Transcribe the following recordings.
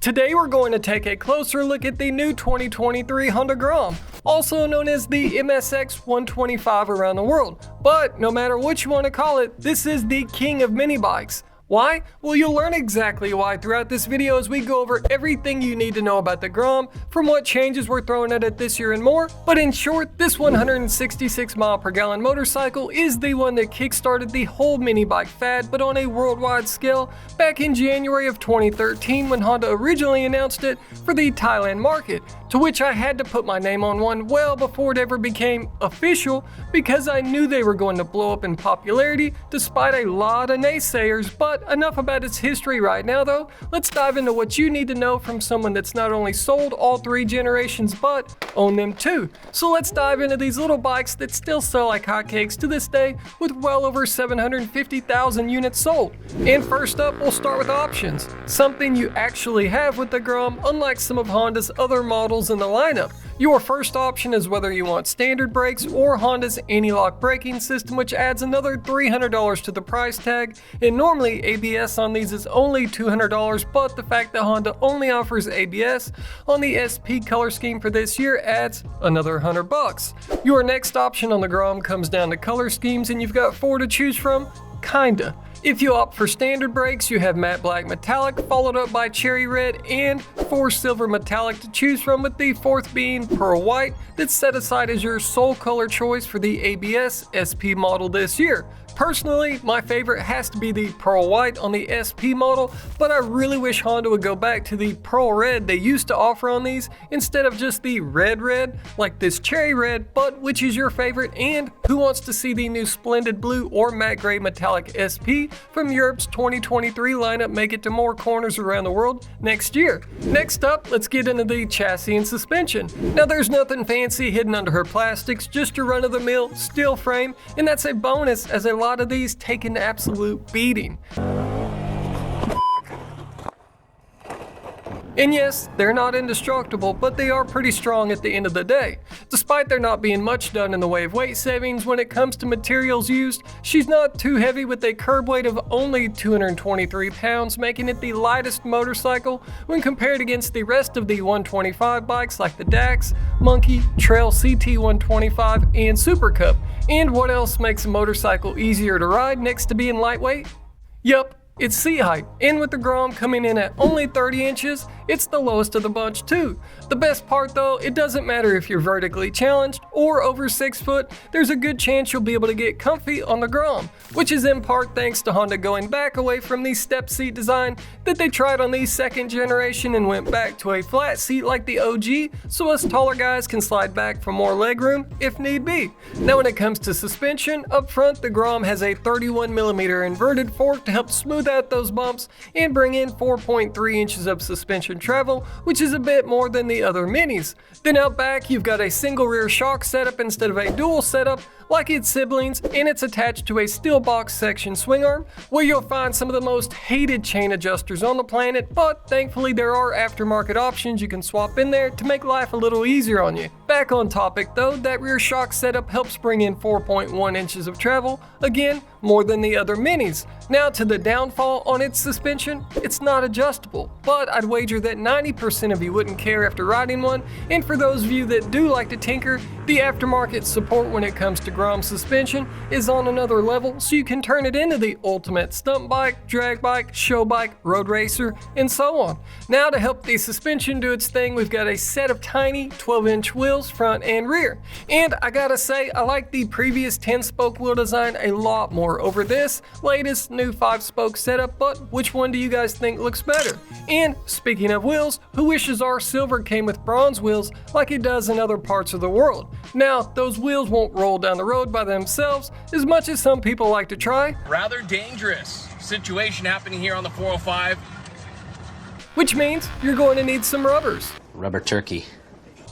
Today we're going to take a closer look at the new 2023 Honda Grom, also known as the MSX 125 around the world. But no matter what you want to call it, this is the king of mini bikes. Why? Well, you'll learn exactly why throughout this video as we go over everything you need to know about the Grom, from what changes we're throwing at it this year and more. But in short, this 166 mile per gallon motorcycle is the one that kickstarted the whole mini bike fad, but on a worldwide scale, back in January of 2013 when Honda originally announced it for the Thailand market, to which I had to put my name on one well before it ever became official because I knew they were going to blow up in popularity despite a lot of naysayers. But enough about its history right now though, let's dive into what you need to know from someone that's not only sold all three generations but own them too. So let's dive into these little bikes that still sell like hotcakes to this day with well over 750,000 units sold. And first up, we'll start with options, something you actually have with the Grom unlike some of Honda's other models in the lineup. Your first option is whether you want standard brakes or Honda's anti-lock braking system, which adds another $300 to the price tag, and normally ABS on these is only $200, but the fact that Honda only offers ABS on the SP color scheme for this year adds another $100. Your next option on the Grom comes down to color schemes, and you've got four to choose from, kinda. If you opt for standard brakes, you have matte black metallic, followed up by cherry red, and four silver metallic to choose from, with the fourth being pearl white that's set aside as your sole color choice for the ABS SP model this year. Personally, my favorite has to be the pearl white on the SP model, but I really wish Honda would go back to the pearl red they used to offer on these instead of just the red like this cherry red. But which is your favorite, and who wants to see the new splendid blue or matte gray metallic SP from Europe's 2023 lineup make it to more corners around the world next year? Next up, let's get into the chassis and suspension. Now there's nothing fancy hidden under her plastics, just your run-of-the-mill steel frame, and that's a bonus as a lot of these take an absolute beating. And yes, they're not indestructible, but they are pretty strong at the end of the day. Despite there not being much done in the way of weight savings when it comes to materials used, she's not too heavy with a curb weight of only 223 pounds, making it the lightest motorcycle when compared against the rest of the 125 bikes like the Dax, Monkey, Trail CT 125, and Super Cup. And what else makes a motorcycle easier to ride next to being lightweight? Yup, it's seat height, and with the Grom coming in at only 30 inches, it's the lowest of the bunch too. The best part though, it doesn't matter if you're vertically challenged or over 6 foot, there's a good chance you'll be able to get comfy on the Grom, which is in part thanks to Honda going back away from the step seat design that they tried on the second generation and went back to a flat seat like the OG, so us taller guys can slide back for more legroom if need be. Now when it comes to suspension, up front the Grom has a 31mm inverted fork to help smooth out those bumps and bring in 4.3 inches of suspension travel, which is a bit more than the other minis. Then out back you've got a single rear shock setup instead of a dual setup like its siblings, and it's attached to a steel box section swing arm where you'll find some of the most hated chain adjusters on the planet, but thankfully there are aftermarket options you can swap in there to make life a little easier on you. Back on topic though, that rear shock setup helps bring in 4.1 inches of travel, again more than the other minis. Now to the downfall on its suspension, it's not adjustable, but I'd wager that 90% of you wouldn't care after riding one, and for those of you that do like to tinker, the aftermarket support when it comes to Grom suspension is on another level, so you can turn it into the ultimate stunt bike, drag bike, show bike, road racer, and so on. Now to help the suspension do its thing, we've got a set of tiny 12-inch wheels front and rear. And I gotta say, I like the previous 10-spoke wheel design a lot more over this latest new 5-spoke setup, but which one do you guys think looks better? And speaking of wheels, who wishes our silver came with bronze wheels like it does in other parts of the world? Now, those wheels won't roll down the road by themselves as much as some people like to try. Rather dangerous situation happening here on the 405. Which means you're going to need some rubbers. Rubber turkey.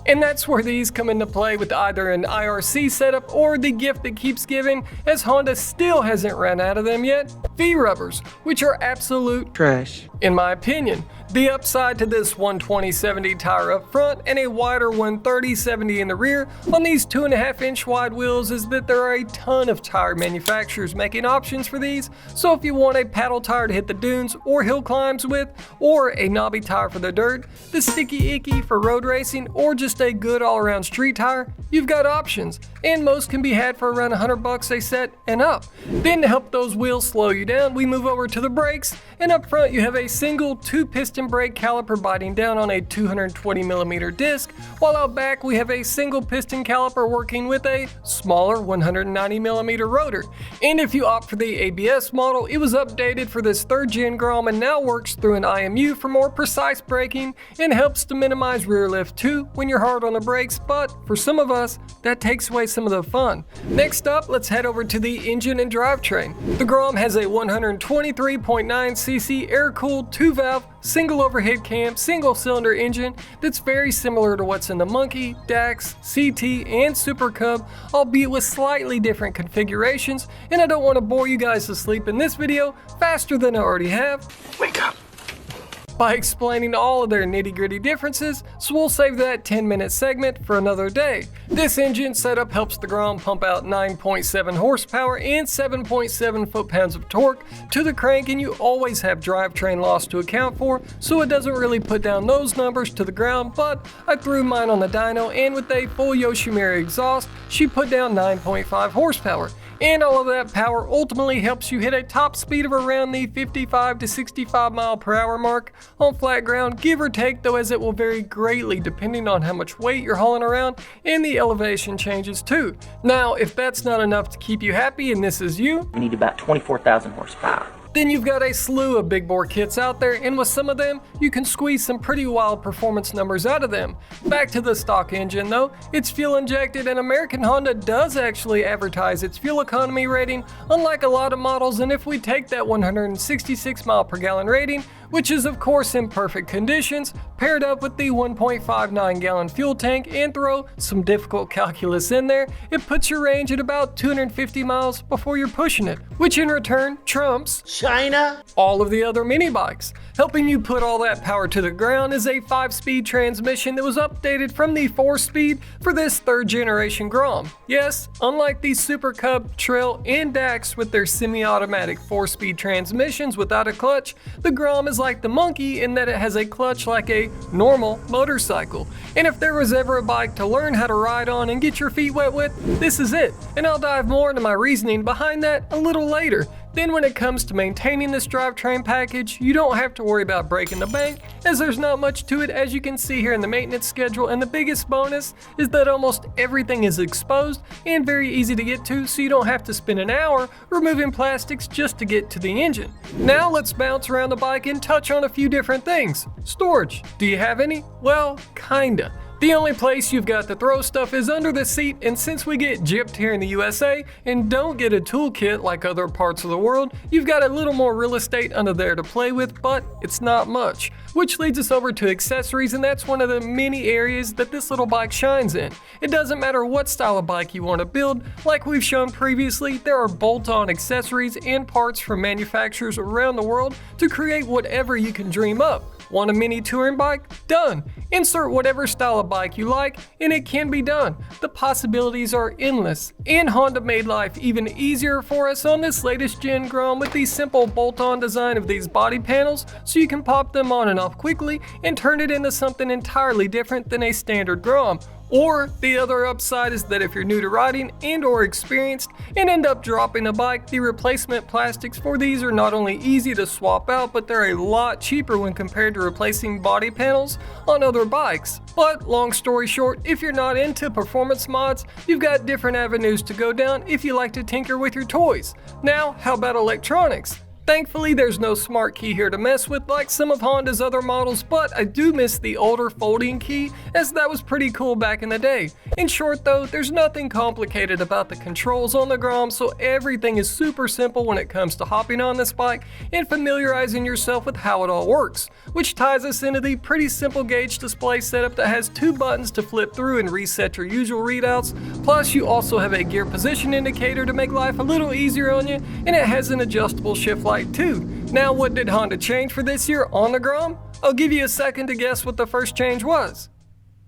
And that's where these come into play with either an IRC setup or the gift that keeps giving, as Honda still hasn't ran out of them yet, V-rubbers, which are absolute trash, in my opinion. The upside to this 120/70 tire up front and a wider 130/70 in the rear on these 2.5-inch wide wheels is that there are a ton of tire manufacturers making options for these, so if you want a paddle tire to hit the dunes or hill climbs with, or a knobby tire for the dirt, the sticky icky for road racing, or just a good all-around street tire, you've got options, and most can be had for around $100 a set and up. Then to help those wheels slow you down, we move over to the brakes, and up front you have a single 2-piston brake caliper biting down on a 220mm disc, while out back we have a single piston caliper working with a smaller 190mm rotor. And if you opt for the ABS model, it was updated for this 3rd gen Grom and now works through an IMU for more precise braking and helps to minimize rear lift too when you're hard on the brakes, but for some of us, that takes away some of the fun. Next up, let's head over to the engine and drivetrain. The Grom has a 123.9cc air-cooled 2-valve single overhead cam, single cylinder engine that's very similar to what's in the Monkey, Dax, CT, and Super Cub, albeit with slightly different configurations, and I don't want to bore you guys to sleep in this video faster than I already have. Wake up. By explaining all of their nitty-gritty differences, so we'll save that 10-minute segment for another day. This engine setup helps the Grom pump out 9.7 horsepower and 7.7 foot-pounds of torque to the crank, and you always have drivetrain loss to account for, so it doesn't really put down those numbers to the ground, but I threw mine on the dyno, and with a full Yoshimura exhaust, she put down 9.5 horsepower. And all of that power ultimately helps you hit a top speed of around the 55 to 65 mile per hour mark on flat ground, give or take, though, as it will vary greatly depending on how much weight you're hauling around and the elevation changes too. Now, if that's not enough to keep you happy and this is you, We need about 24,000 horsepower. then you've got a slew of big bore kits out there, and with some of them, you can squeeze some pretty wild performance numbers out of them. Back to the stock engine though, it's fuel injected, and American Honda does actually advertise its fuel economy rating, unlike a lot of models, and if we take that 166 mile per gallon rating, which is of course in perfect conditions, paired up with the 1.59 gallon fuel tank and throw some difficult calculus in there, it puts your range at about 250 miles before you're pushing it, which in return trumps China? all of the other mini bikes. Helping you put all that power to the ground is a 5-speed transmission that was updated from the 4-speed for this 3rd generation Grom. Yes, unlike the Super Cub, Trail, and Dax with their semi-automatic 4-speed transmissions without a clutch, the Grom is like the Monkey in that it has a clutch like a normal motorcycle. And if there was ever a bike to learn how to ride on and get your feet wet with, this is it. And I'll dive more into my reasoning behind that a little later. Then when it comes to maintaining this drivetrain package, you don't have to worry about breaking the bank, as there's not much to it, as you can see here in the maintenance schedule, and the biggest bonus is that almost everything is exposed and very easy to get to, so you don't have to spend an hour removing plastics just to get to the engine. Now let's bounce around the bike and touch on a few different things. Storage. Do you have any? Well, kinda. The only place you've got to throw stuff is under the seat, and since we get gypped here in the USA and don't get a toolkit like other parts of the world, you've got a little more real estate under there to play with, but it's not much. Which leads us over to accessories, and that's one of the many areas that this little bike shines in. It doesn't matter what style of bike you want to build, like we've shown previously, there are bolt-on accessories and parts from manufacturers around the world to create whatever you can dream up. Want a mini touring bike? Done. Insert whatever style of bike you like, and it can be done. The possibilities are endless, and Honda made life even easier for us on this latest gen Grom with the simple bolt-on design of these body panels, so you can pop them on and off quickly and turn it into something entirely different than a standard Grom. Or the other upside is that if you're new to riding and or experienced and end up dropping a bike, the replacement plastics for these are not only easy to swap out, but they're a lot cheaper when compared to replacing body panels on other bikes. But long story short, if you're not into performance mods, you've got different avenues to go down if you like to tinker with your toys. Now, how about electronics? Thankfully, there's no smart key here to mess with like some of Honda's other models, but I do miss the older folding key, as that was pretty cool back in the day. In short though, there's nothing complicated about the controls on the Grom, so everything is super simple when it comes to hopping on this bike and familiarizing yourself with how it all works, which ties us into the pretty simple gauge display setup that has 2 buttons to flip through and reset your usual readouts, plus you also have a gear position indicator to make life a little easier on you, and it has an adjustable shift light too. Now, what did Honda change for this year on the Grom? I'll give you a second to guess what the first change was.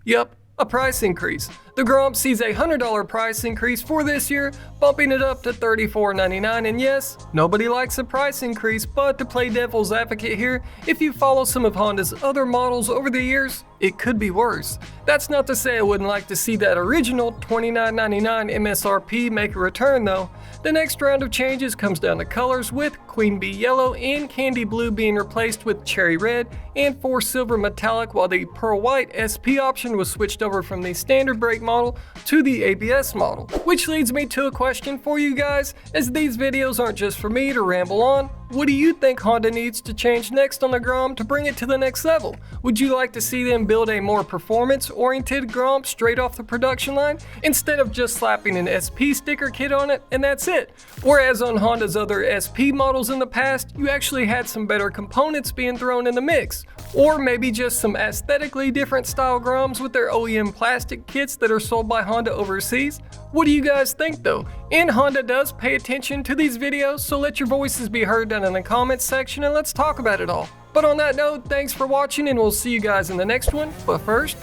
Yep, a price increase. The Grom sees a $100 price increase for this year, bumping it up to $34.99, and yes, nobody likes a price increase, but to play devil's advocate here, if you follow some of Honda's other models over the years, it could be worse. That's not to say I wouldn't like to see that original $29.99 MSRP make a return though. The next round of changes comes down to colors, with Queen Bee Yellow and Candy Blue being replaced with Cherry Red and 4 Silver Metallic, while the Pearl White SP option was switched over from the standard brake model to the ABS model. Which leads me to a question for you guys, as these videos aren't just for me to ramble on. What do you think Honda needs to change next on the Grom to bring it to the next level? Would you like to see them build a more performance-oriented Grom straight off the production line, instead of just slapping an SP sticker kit on it and that's it? Whereas on Honda's other SP models in the past, you actually had some better components being thrown in the mix. Or maybe just some aesthetically different style Groms with their OEM plastic kits that are sold by Honda overseas. What do you guys think though? And Honda does pay attention to these videos, so let your voices be heard down in the comments section and let's talk about it all. But on that note, thanks for watching and we'll see you guys in the next one. But first,